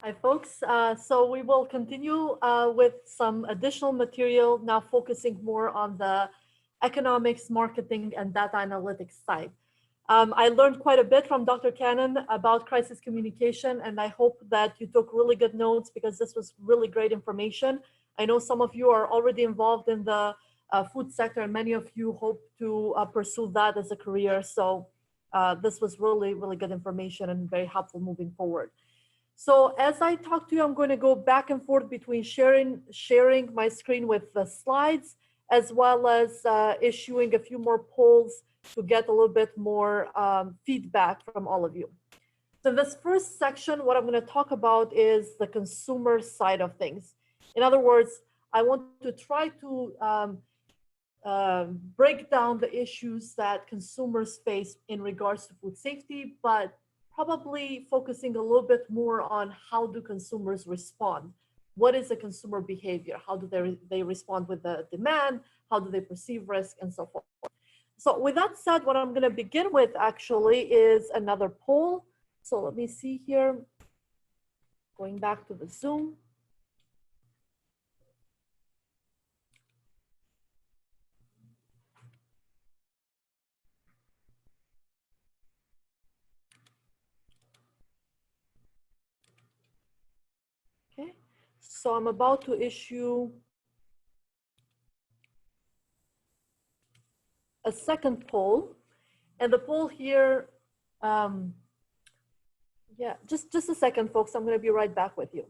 Hi, folks. So we will continue with some additional material, now focusing more on the economics, marketing, and data analytics side. I learned quite a bit from Dr. Cannon about crisis communication, and I hope that you took really good notes because this was really great information. I know some of you are already involved in the food sector, and many of you hope to pursue that as a career. So this was really, really good information and very helpful moving forward. So as I talk to you, I'm going to go back and forth between sharing my screen with the slides, as well as issuing a few more polls to get a little bit more feedback from all of you. So in this first section, what I'm going to talk about is the consumer side of things. In other words, I want to try to break down the issues that consumers face in regards to food safety, but probably focusing a little bit more on how do consumers respond. What is the consumer behavior? How do they respond with the demand? How do they perceive risk and so forth? So with that said, what I'm going to begin with actually is another poll. So let me see here, going back to the Zoom. Okay, so I'm about to issue a second poll, and the poll here, yeah, just a second, folks. I'm going to be right back with you.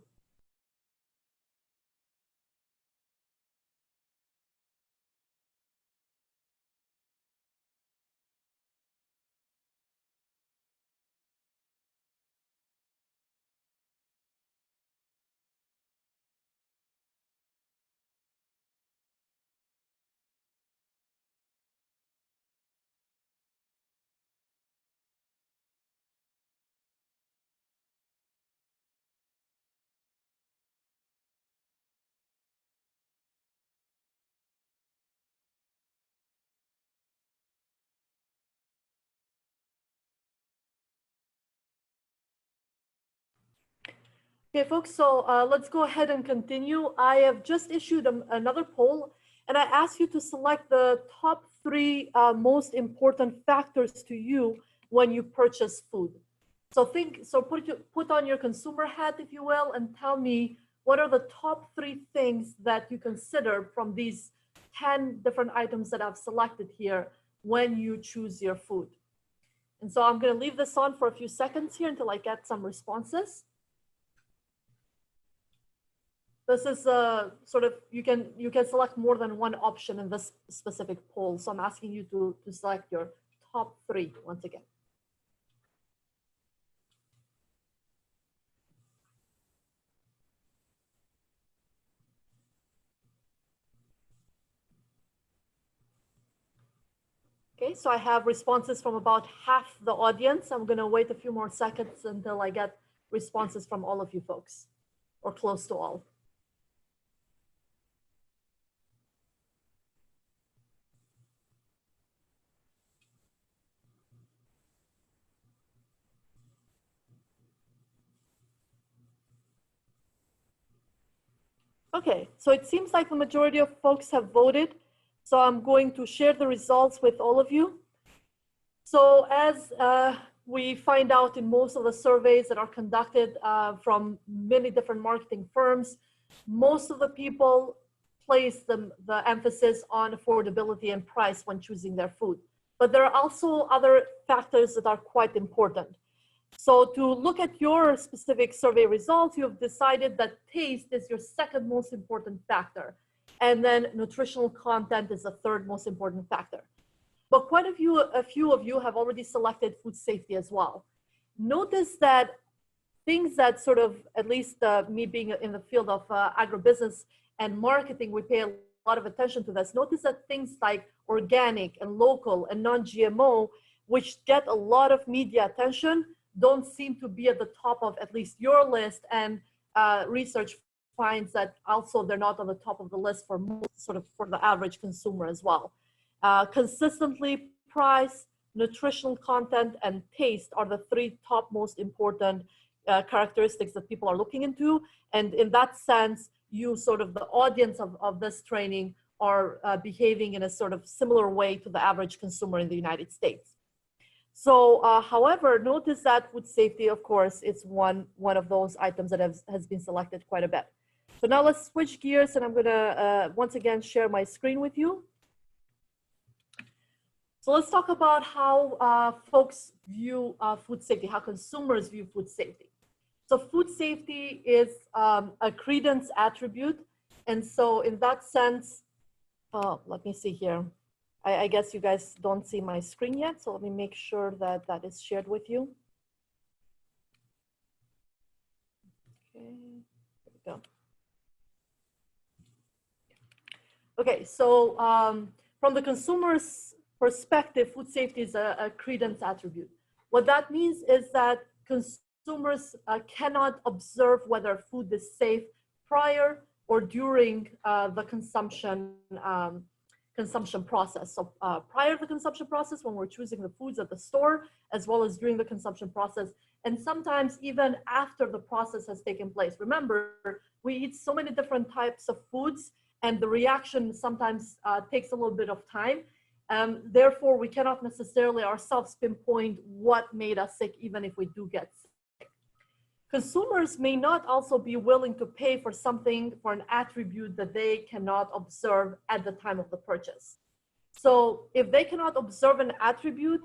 Okay, folks, so let's go ahead and continue. I have just issued another poll, and I ask you to select the top three most important factors to you when you purchase food. So put on your consumer hat, if you will, and tell me what are the top three things that you consider from these 10 different items that I've selected here when you choose your food. And so I'm going to leave this on for a few seconds here until I get some responses. This is sort of, you can select more than one option in this specific poll. So I'm asking you to select your top three once again. Okay, so I have responses from about half the audience. I'm going to wait a few more seconds until I get responses from all of you folks, or close to all. Okay, so it seems like the majority of folks have voted. So I'm going to share the results with all of you. So as we find out in most of the surveys that are conducted from many different marketing firms, most of the people place the emphasis on affordability and price when choosing their food. But there are also other factors that are quite important. So to look at your specific survey results, you have decided that taste is your second most important factor. And then nutritional content is the third most important factor. But quite a few of you have already selected food safety as well. Notice that things that sort of, at least me being in the field of agribusiness and marketing, we pay a lot of attention to this. Notice that things like organic and local and non-GMO, which get a lot of media attention, don't seem to be at the top of at least your list, and research finds that also they're not on the top of the list for most, sort of for the average consumer as well. Consistently, price, nutritional content, and taste are the three top most important characteristics that people are looking into. And in that sense, you sort of the audience of this training are behaving in a sort of similar way to the average consumer in the United States. So, however, notice that food safety, of course, is one of those items that has been selected quite a bit. So now let's switch gears, and I'm going to once again share my screen with you. So let's talk about how folks view food safety, how consumers view food safety. So food safety is a credence attribute. And so in that sense, let me see here. I guess you guys don't see my screen yet. So let me make sure that that is shared with you. Okay, there we go. Okay, so from the consumer's perspective, food safety is a credence attribute. What that means is that consumers cannot observe whether food is safe prior or during the consumption process. So prior to the consumption process, when we're choosing the foods at the store, as well as during the consumption process, and sometimes even after the process has taken place. Remember, we eat so many different types of foods, and the reaction sometimes takes a little bit of time. Therefore, we cannot necessarily ourselves pinpoint what made us sick, even if we do get sick. Consumers may not also be willing to pay for something, for an attribute that they cannot observe at the time of the purchase. So if they cannot observe an attribute,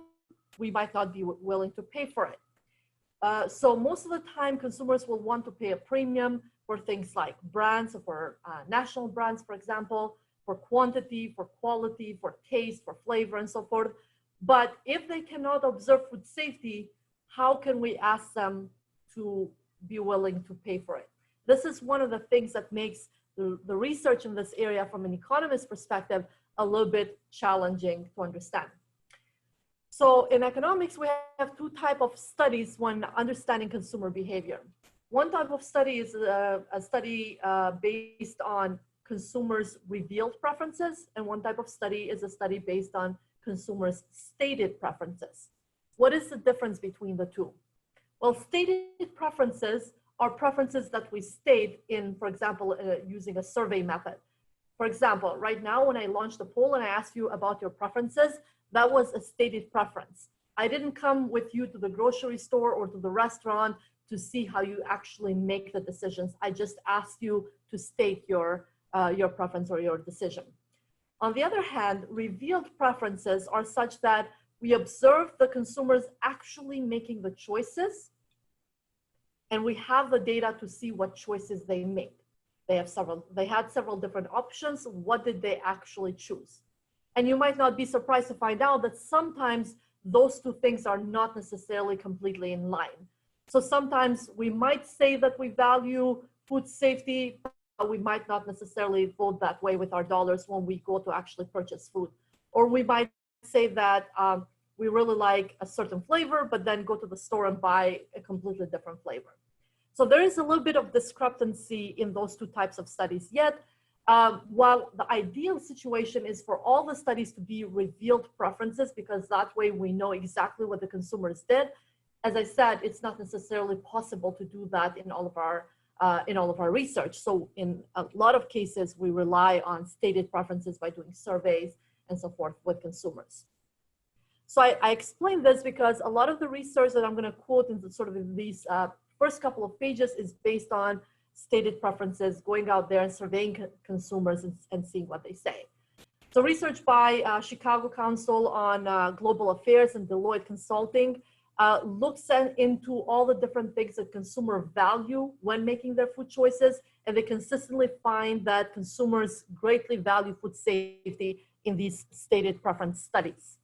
we might not be willing to pay for it. So most of the time, consumers will want to pay a premium for things like brands, for national brands, for example, for quantity, for quality, for taste, for flavor, and so forth. But if they cannot observe food safety, how can we ask them to be willing to pay for it? This is one of the things that makes the research in this area from an economist perspective a little bit challenging to understand. So in economics, we have two types of studies when understanding consumer behavior. One type of study is a study based on consumers' revealed preferences, and one type of study is a study based on consumers' stated preferences. What is the difference between the two? Well, stated preferences are preferences that we state in, for example, using a survey method. For example, right now, when I launched a poll and I asked you about your preferences, that was a stated preference. I didn't come with you to the grocery store or to the restaurant to see how you actually make the decisions. I just asked you to state your preference or your decision. On the other hand, revealed preferences are such that we observe the consumers actually making the choices, and we have the data to see what choices they made. They had several different options. What did they actually choose? And you might not be surprised to find out that sometimes those two things are not necessarily completely in line. So sometimes we might say that we value food safety, but we might not necessarily vote that way with our dollars when we go to actually purchase food. Or we might say that we really like a certain flavor, but then go to the store and buy a completely different flavor. So there is a little bit of discrepancy in those two types of studies. Yet, while the ideal situation is for all the studies to be revealed preferences, because that way we know exactly what the consumers did, as I said, it's not necessarily possible to do that in all of our research. So in a lot of cases, we rely on stated preferences by doing surveys and so forth with consumers. So I explain this because a lot of the research that I'm going to quote in these first couple of pages is based on stated preferences, going out there and surveying consumers and seeing what they say. So research by Chicago Council on Global Affairs and Deloitte Consulting looks into all the different things that consumers value when making their food choices, and they consistently find that consumers greatly value food safety in these stated preference studies.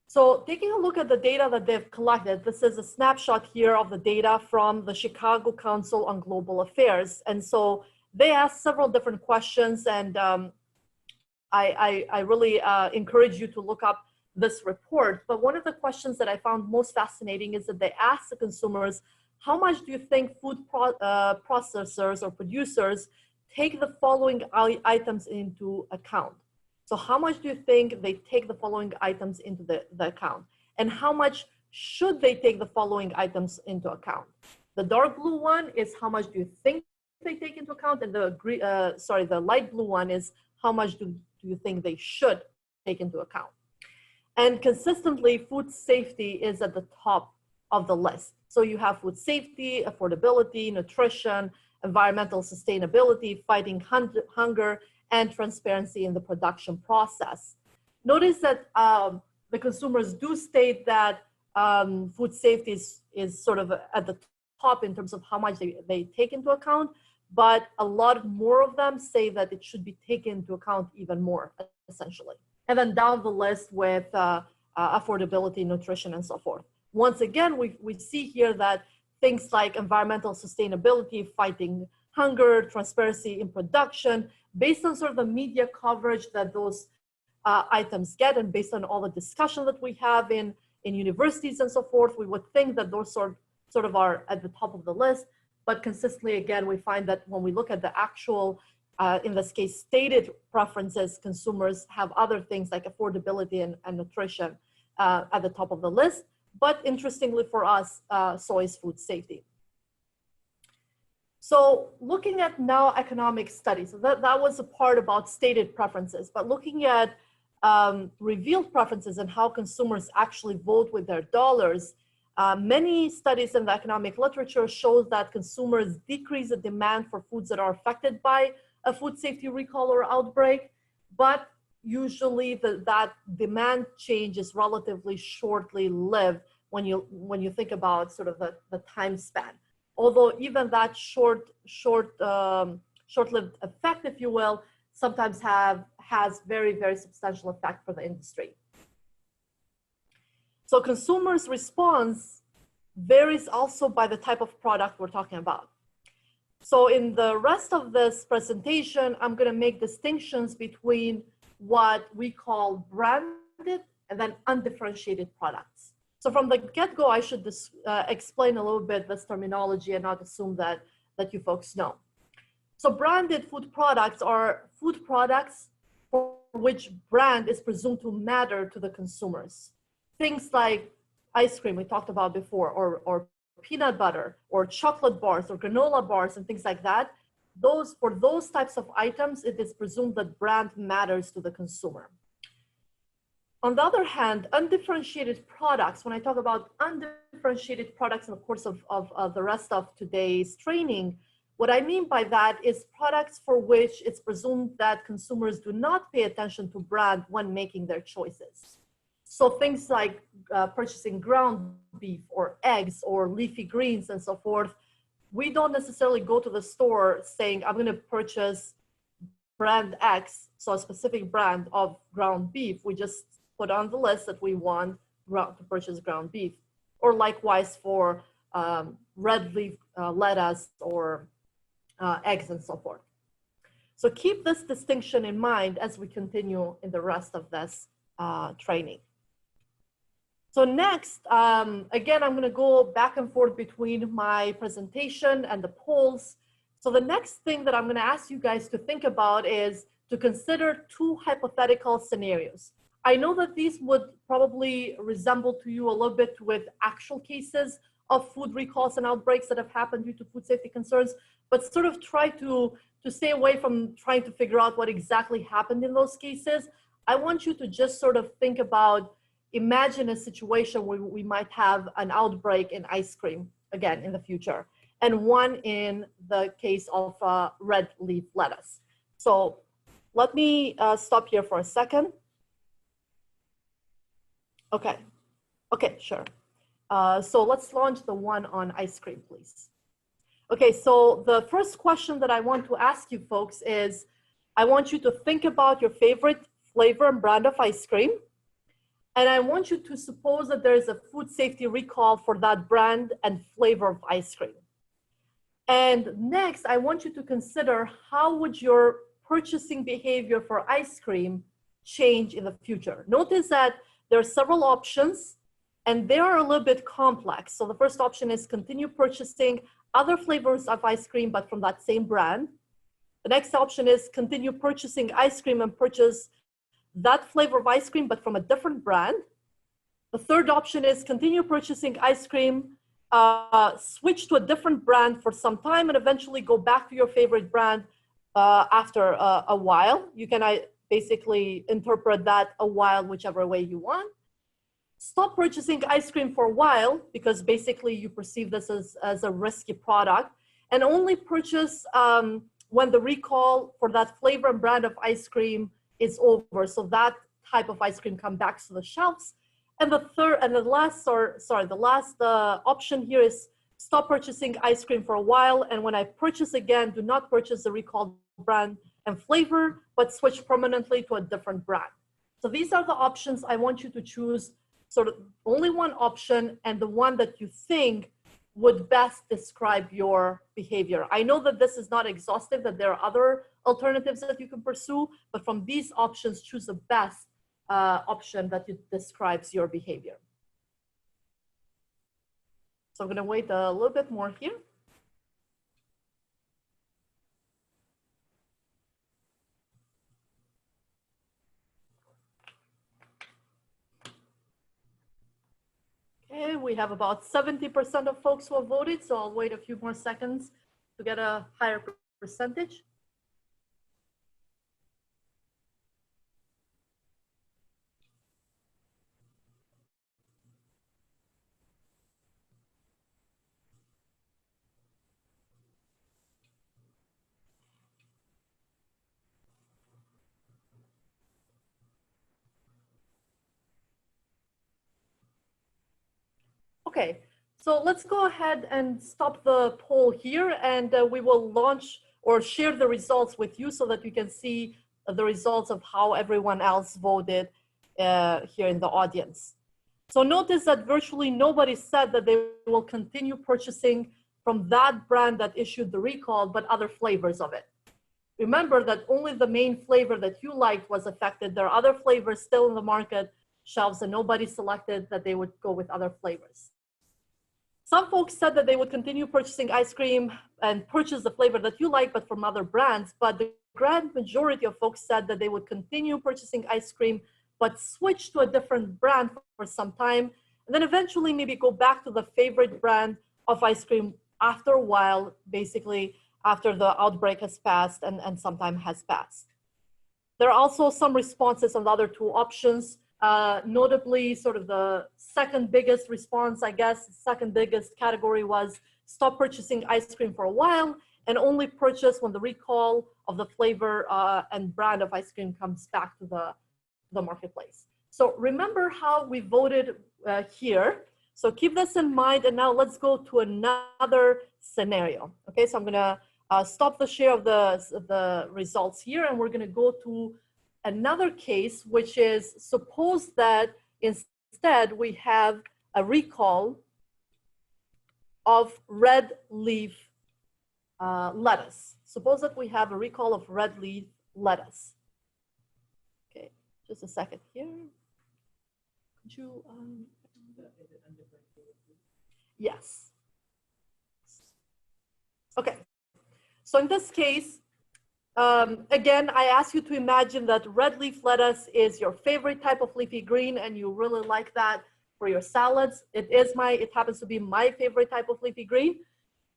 So taking a look at the data that they've collected, this is a snapshot here of the data from the Chicago Council on Global Affairs. And so they asked several different questions, and I really encourage you to look up this report. But one of the questions that I found most fascinating is that they asked the consumers, how much do you think food processors or producers take the following items into account? So how much do you think they take the following items into the account? And how much should they take the following items into account? The dark blue one is how much do you think they take into account, and the light blue one is how much do you think they should take into account. And consistently, food safety is at the top of the list. So you have food safety, affordability, nutrition, environmental sustainability, fighting hunger, and transparency in the production process. Notice that the consumers do state that food safety is sort of at the top in terms of how much they take into account, but a lot more of them say that it should be taken into account even more, essentially. And then down the list with affordability, nutrition, and so forth. Once again, we see here that things like environmental sustainability, fighting hunger, transparency in production, based on sort of the media coverage that those items get, and based on all the discussion that we have in universities and so forth, we would think that those sort of are at the top of the list. But consistently, again, we find that when we look at the actual, in this case, stated preferences, consumers have other things like affordability and nutrition at the top of the list. But interestingly for us, so is food safety. So looking at now economic studies, so that was a part about stated preferences, but looking at revealed preferences and how consumers actually vote with their dollars, many studies in the economic literature shows that consumers decrease the demand for foods that are affected by a food safety recall or outbreak, but usually that demand change is relatively shortly lived when you think about sort of the time span. Although even that short-lived effect, if you will, sometimes has very, very substantial effect for the industry. So consumers' response varies also by the type of product we're talking about. So in the rest of this presentation, I'm going to make distinctions between what we call branded and then undifferentiated products. So from the get-go, I should explain a little bit this terminology and not assume that you folks know. So branded food products are food products for which brand is presumed to matter to the consumers. Things like ice cream we talked about before, or peanut butter, or chocolate bars, or granola bars, and things like that. For those types of items, it is presumed that brand matters to the consumer. On the other hand, undifferentiated products, when I talk about undifferentiated products in the course of the rest of today's training, what I mean by that is products for which it's presumed that consumers do not pay attention to brand when making their choices. So things like purchasing ground beef or eggs or leafy greens and so forth, we don't necessarily go to the store saying, I'm going to purchase brand X, so a specific brand of ground beef. We just put on the list that we want to purchase ground beef. Or likewise for red leaf lettuce or eggs and so forth. So keep this distinction in mind as we continue in the rest of this training. So next, again, I'm going to go back and forth between my presentation and the polls. So the next thing that I'm going to ask you guys to think about is to consider two hypothetical scenarios. I know that these would probably resemble to you a little bit with actual cases of food recalls and outbreaks that have happened due to food safety concerns, but sort of try to stay away from trying to figure out what exactly happened in those cases. I want you to just sort of think about, imagine a situation where we might have an outbreak in ice cream again in the future, and one in the case of red leaf lettuce. So let me stop here for a second. Okay, sure. So let's launch the one on ice cream, please. Okay, so the first question that I want to ask you folks is, I want you to think about your favorite flavor and brand of ice cream. And I want you to suppose that there is a food safety recall for that brand and flavor of ice cream. And next, I want you to consider how would your purchasing behavior for ice cream change in the future. Notice that there are several options and they are a little bit complex. So the first option is continue purchasing other flavors of ice cream, but from that same brand. The next option is continue purchasing ice cream and purchase that flavor of ice cream, but from a different brand. The third option is continue purchasing ice cream, switch to a different brand for some time, and eventually go back to your favorite brand after a while. You can basically interpret that a while whichever way you want. Stop purchasing ice cream for a while because basically you perceive this as a risky product, and only purchase when the recall for that flavor and brand of ice cream is over. So that type of ice cream comes back to the shelves. And the third and the last, the last option here is stop purchasing ice cream for a while, and when I purchase again, do not purchase the recalled brand and flavor, but switch permanently to a different brand. So these are the options. I want you to choose sort of only one option and the one that you think would best describe your behavior. I know that this is not exhaustive, that there are other alternatives that you can pursue, but from these options, choose the best option that describes your behavior. So I'm going to wait a little bit more here. Okay, we have about 70% of folks who have voted, so I'll wait a few more seconds to get a higher percentage. Okay, so let's go ahead and stop the poll here, and we will launch or share the results with you so that you can see the results of how everyone else voted here in the audience. So notice that virtually nobody said that they will continue purchasing from that brand that issued the recall, but other flavors of it. Remember that only the main flavor that you liked was affected. There are other flavors still in the market shelves, and nobody selected that they would go with other flavors. Some folks said that they would continue purchasing ice cream and purchase the flavor that you like, but from other brands. But the grand majority of folks said that they would continue purchasing ice cream, but switch to a different brand for some time, and then eventually maybe go back to the favorite brand of ice cream after a while, basically after the outbreak has passed and some time has passed. There are also some responses on the other two options. Notably, sort of the second biggest response, I guess, second biggest category was stop purchasing ice cream for a while and only purchase when the recall of the flavor and brand of ice cream comes back to the marketplace. So remember how we voted here. So keep this in mind, and now let's go to another scenario. Okay, so I'm gonna stop the share of the results here, and we're gonna go to another case, which is suppose that instead we have a recall of red leaf lettuce. Suppose that we have a recall of red leaf lettuce. Okay, just a second here. Could you, yes. Okay, so in this case, again, I ask you to imagine that red leaf lettuce is your favorite type of leafy green and you really like that for your salads. It happens to be my favorite type of leafy green.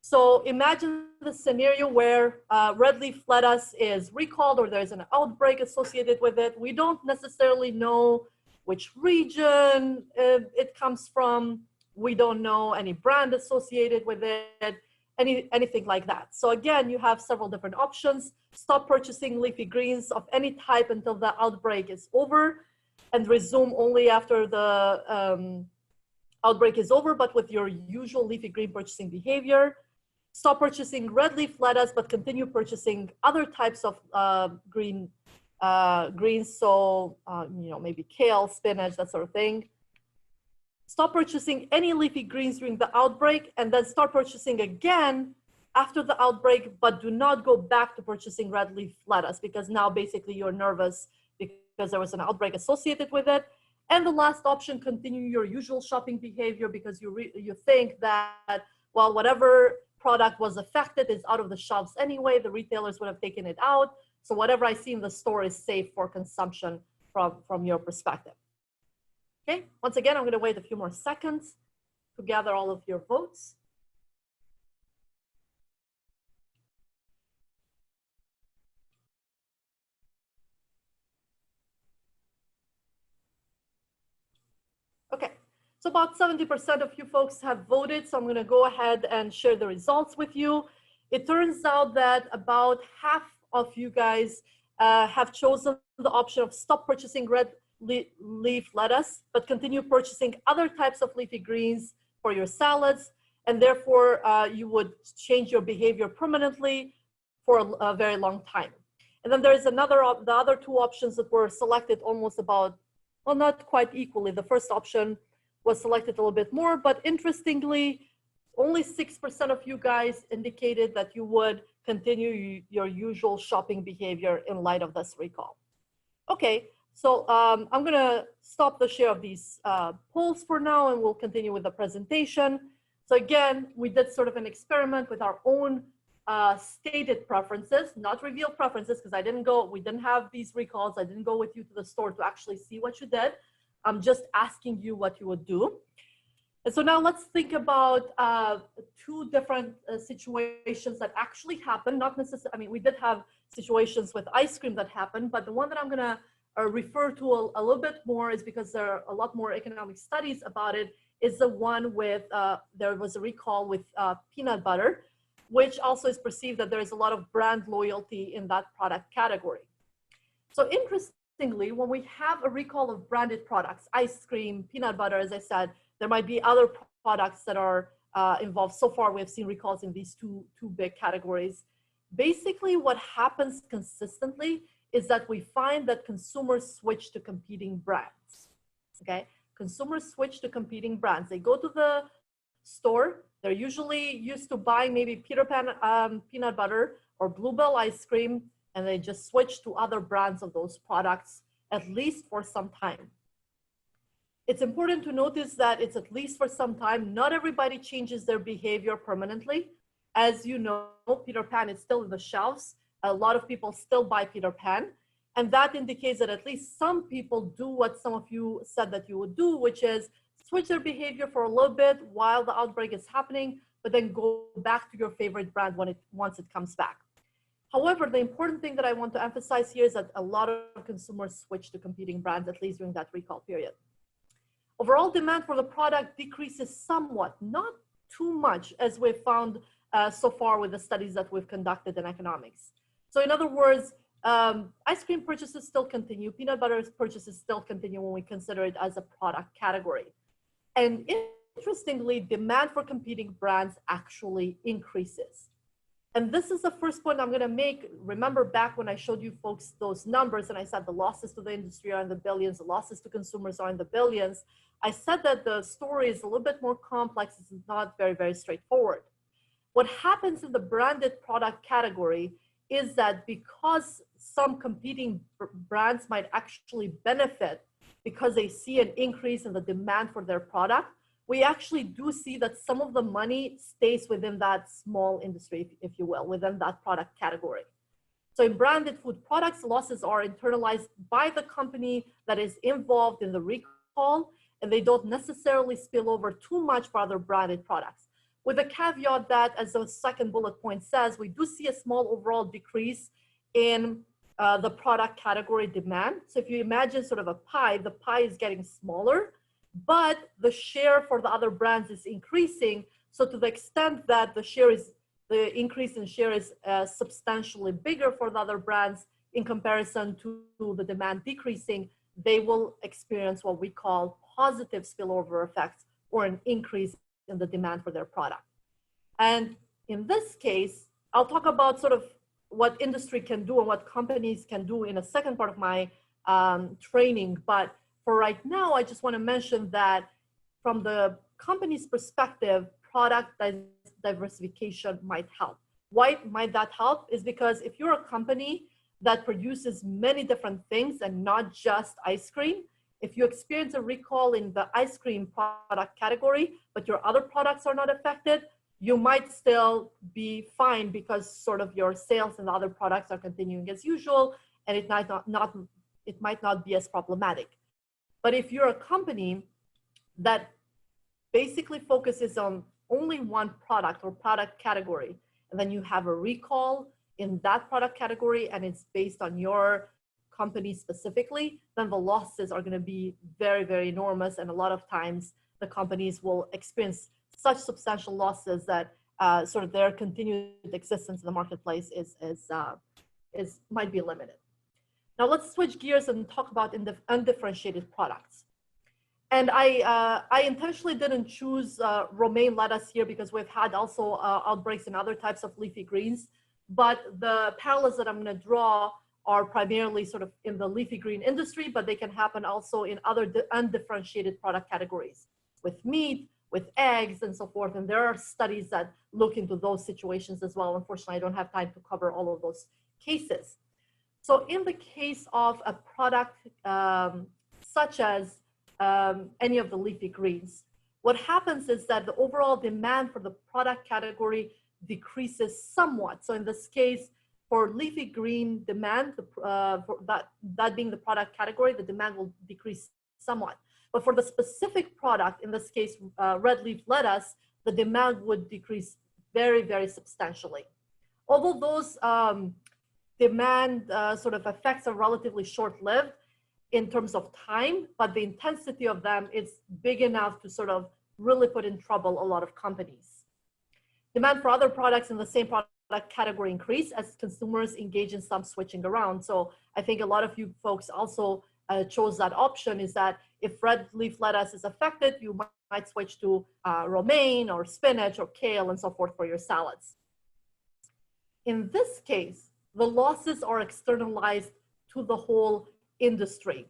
So imagine the scenario where red leaf lettuce is recalled or there's an outbreak associated with it. We don't necessarily know which region it comes from. We don't know any brand associated with it, anything like that. So again, you have several different options. Stop purchasing leafy greens of any type until the outbreak is over and resume only after the outbreak is over, but with your usual leafy green purchasing behavior. Stop purchasing red leaf lettuce, but continue purchasing other types of greens. So, maybe kale, spinach, that sort of thing. Stop purchasing any leafy greens during the outbreak, and then start purchasing again after the outbreak, but do not go back to purchasing red leaf lettuce because now basically you're nervous because there was an outbreak associated with it. And the last option, continue your usual shopping behavior because you think that, well, whatever product was affected is out of the shelves anyway, the retailers would have taken it out. So whatever I see in the store is safe for consumption from your perspective. Okay, once again, I'm going to wait a few more seconds to gather all of your votes. Okay, so about 70% of you folks have voted, so I'm going to go ahead and share the results with you. It turns out that about half of you guys have chosen the option of stop purchasing red leaf lettuce, but continue purchasing other types of leafy greens for your salads, and therefore you would change your behavior permanently for a very long time. And then there's the other two options that were selected almost about, well, not quite equally. The first option was selected a little bit more, but interestingly, only 6% of you guys indicated that you would continue your usual shopping behavior in light of this recall. Okay, so I'm gonna stop the share of these polls for now, and we'll continue with the presentation. So again, we did sort of an experiment with our own stated preferences, not revealed preferences, because we didn't have these recalls. I didn't go with you to the store to actually see what you did. I'm just asking you what you would do. And so now let's think about two different situations that actually happened. Not necessarily, I mean, we did have situations with ice cream that happened, but the one that I'm gonna refer to a little bit more is because there are a lot more economic studies about it, is the one with, there was a recall with peanut butter, which also is perceived that there is a lot of brand loyalty in that product category. So interestingly, when we have a recall of branded products, ice cream, peanut butter, as I said, there might be other products that are involved. So far, we have seen recalls in these two big categories. Basically, what happens consistently is that we find that consumers switch to competing brands, okay? Consumers switch to competing brands. They go to the store. They're usually used to buying maybe Peter Pan peanut butter or Bluebell ice cream, and they just switch to other brands of those products, at least for some time. It's important to notice that it's at least for some time. Not everybody changes their behavior permanently. As you know, Peter Pan is still in the shelves. A lot of people still buy Peter Pan. And that indicates that at least some people do what some of you said that you would do, which is switch their behavior for a little bit while the outbreak is happening, but then go back to your favorite brand once it comes back. However, the important thing that I want to emphasize here is that a lot of consumers switch to competing brands, at least during that recall period. Overall demand for the product decreases somewhat, not too much, as we've found so far with the studies that we've conducted in economics. So in other words, ice cream purchases still continue, peanut butter purchases still continue when we consider it as a product category. And interestingly, demand for competing brands actually increases. And this is the first point I'm going to make. Remember back when I showed you folks those numbers and I said the losses to the industry are in the billions, the losses to consumers are in the billions. I said that the story is a little bit more complex. It's not very, very straightforward. What happens in the branded product category is that because some competing brands might actually benefit because they see an increase in the demand for their product, we actually do see that some of the money stays within that small industry, if you will, within that product category. So in branded food products, losses are internalized by the company that is involved in the recall, and they don't necessarily spill over too much for other branded products. With the caveat that, as the second bullet point says, we do see a small overall decrease in the product category demand. So if you imagine sort of a pie, the pie is getting smaller, but the share for the other brands is increasing. So to the extent that the increase in share is substantially bigger for the other brands in comparison to the demand decreasing, they will experience what we call positive spillover effects, or an increase in the demand for their product. And in this case, I'll talk about sort of what industry can do and what companies can do in a second part of my training. But for right now, I just want to mention that from the company's perspective, product diversification might help. Why might that help? Is because if you're a company that produces many different things and not just ice cream, if you experience a recall in the ice cream product category, but your other products are not affected, you might still be fine because sort of your sales and other products are continuing as usual, and it might not be as problematic. But if you're a company that basically focuses on only one product or product category, and then you have a recall in that product category and it's based on your company specifically, then the losses are going to be very, very enormous. And a lot of times the companies will experience such substantial losses that sort of their continued existence in the marketplace might be limited. Now let's switch gears and talk about undifferentiated products. And I intentionally didn't choose romaine lettuce here because we've had also outbreaks in other types of leafy greens. But the parallels that I'm going to draw are primarily sort of in the leafy green industry, but they can happen also in other undifferentiated product categories with meat, with eggs, and so forth. And there are studies that look into those situations as well. Unfortunately, I don't have time to cover all of those cases. So in the case of a product such as any of the leafy greens, what happens is that the overall demand for the product category decreases somewhat. So in this case, for leafy green demand, for that being the product category, the demand will decrease somewhat. But for the specific product, in this case, red leaf lettuce, the demand would decrease very, very substantially. Although those demand sort of effects are relatively short-lived in terms of time, but the intensity of them is big enough to sort of really put in trouble a lot of companies. Demand for other products in the same product category increase as consumers engage in some switching around. So I think a lot of you folks also chose that option, is that if red leaf lettuce is affected, you might switch to romaine or spinach or kale and so forth for your salads. In this case, the losses are externalized to the whole industry.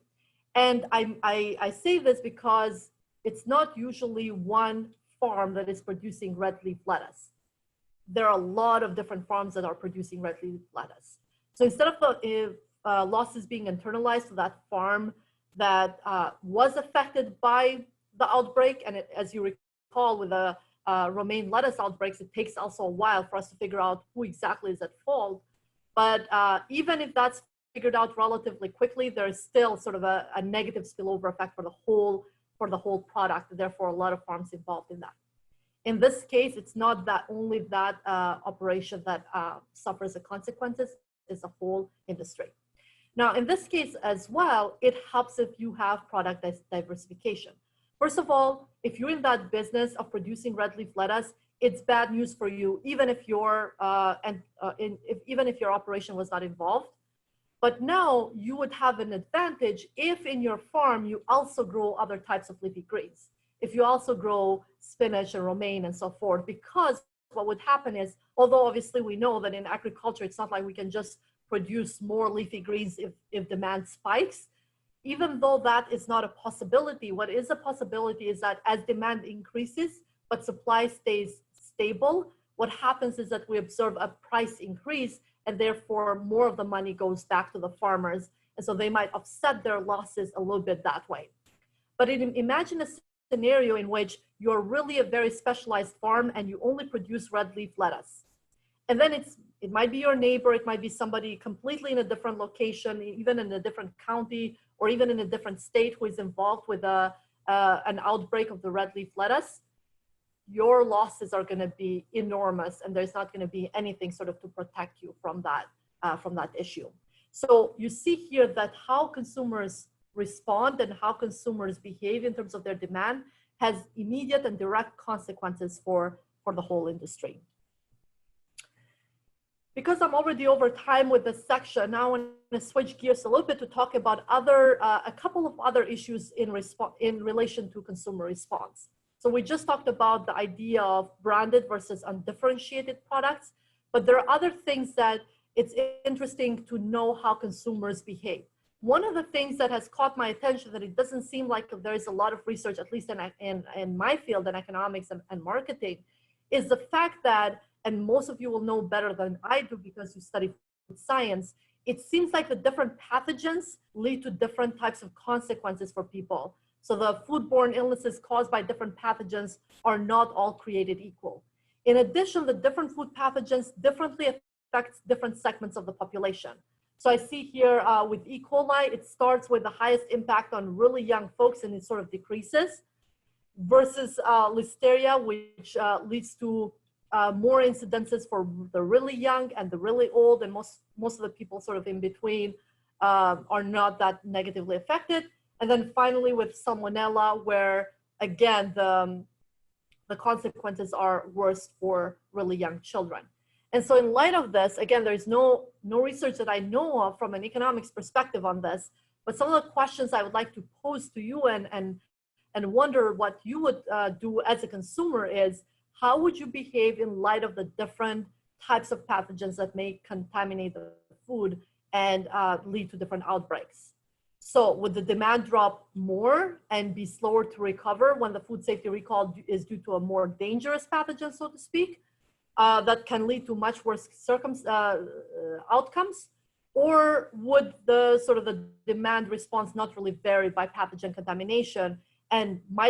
And I say this because it's not usually one farm that is producing red leaf lettuce. There are a lot of different farms that are producing red leaf lettuce. So instead of the losses being internalized to that farm that was affected by the outbreak, and as you recall with the romaine lettuce outbreaks, it takes also a while for us to figure out who exactly is at fault. But even if that's figured out relatively quickly, there's still sort of a negative spillover effect for the whole product. Therefore, a lot of farms involved in that. In this case, it's not that only that operation that suffers the consequences, it's a whole industry. Now, in this case as well, it helps if you have product diversification. First of all, if you're in that business of producing red leaf lettuce, it's bad news for you, even if your operation was not involved. But now you would have an advantage if in your farm you also grow other types of leafy greens. If you also grow spinach and romaine and so forth, because what would happen is, although obviously we know that in agriculture, it's not like we can just produce more leafy greens if demand spikes. Even though that is not a possibility, what is a possibility is that as demand increases, but supply stays stable, what happens is that we observe a price increase, and therefore more of the money goes back to the farmers. And so they might offset their losses a little bit that way. But imagine a scenario in which you're really a very specialized farm and you only produce red leaf lettuce. And then it might be your neighbor, it might be somebody completely in a different location, even in a different county, or even in a different state who is involved with an outbreak of the red leaf lettuce. Your losses are going to be enormous, and there's not going to be anything sort of to protect you from that issue. So you see here that how consumers respond and how consumers behave in terms of their demand has immediate and direct consequences for the whole industry. Because I'm already over time with this section, now I'm going to switch gears a little bit to talk about a couple of other issues in relation to consumer response. So we just talked about the idea of branded versus undifferentiated products, but there are other things that it's interesting to know how consumers behave. One of the things that has caught my attention that it doesn't seem like there is a lot of research, at least in my field in economics and marketing, is the fact that, and most of you will know better than I do because you study food science, it seems like the different pathogens lead to different types of consequences for people. So the foodborne illnesses caused by different pathogens are not all created equal. In addition, the different food pathogens differently affect different segments of the population. So I see here with E. coli, it starts with the highest impact on really young folks and it sort of decreases, versus listeria, which leads to more incidences for the really young and the really old, and most of the people sort of in between are not that negatively affected. And then finally with salmonella, where again, the consequences are worse for really young children. And so in light of this, again, there's no research that I know of from an economics perspective on this, but some of the questions I would like to pose to you and wonder what you would do as a consumer is, how would you behave in light of the different types of pathogens that may contaminate the food and lead to different outbreaks? So would the demand drop more and be slower to recover when the food safety recall is due to a more dangerous pathogen, so to speak, that can lead to much worse outcomes? Or would the sort of the demand response not really vary by pathogen contamination and might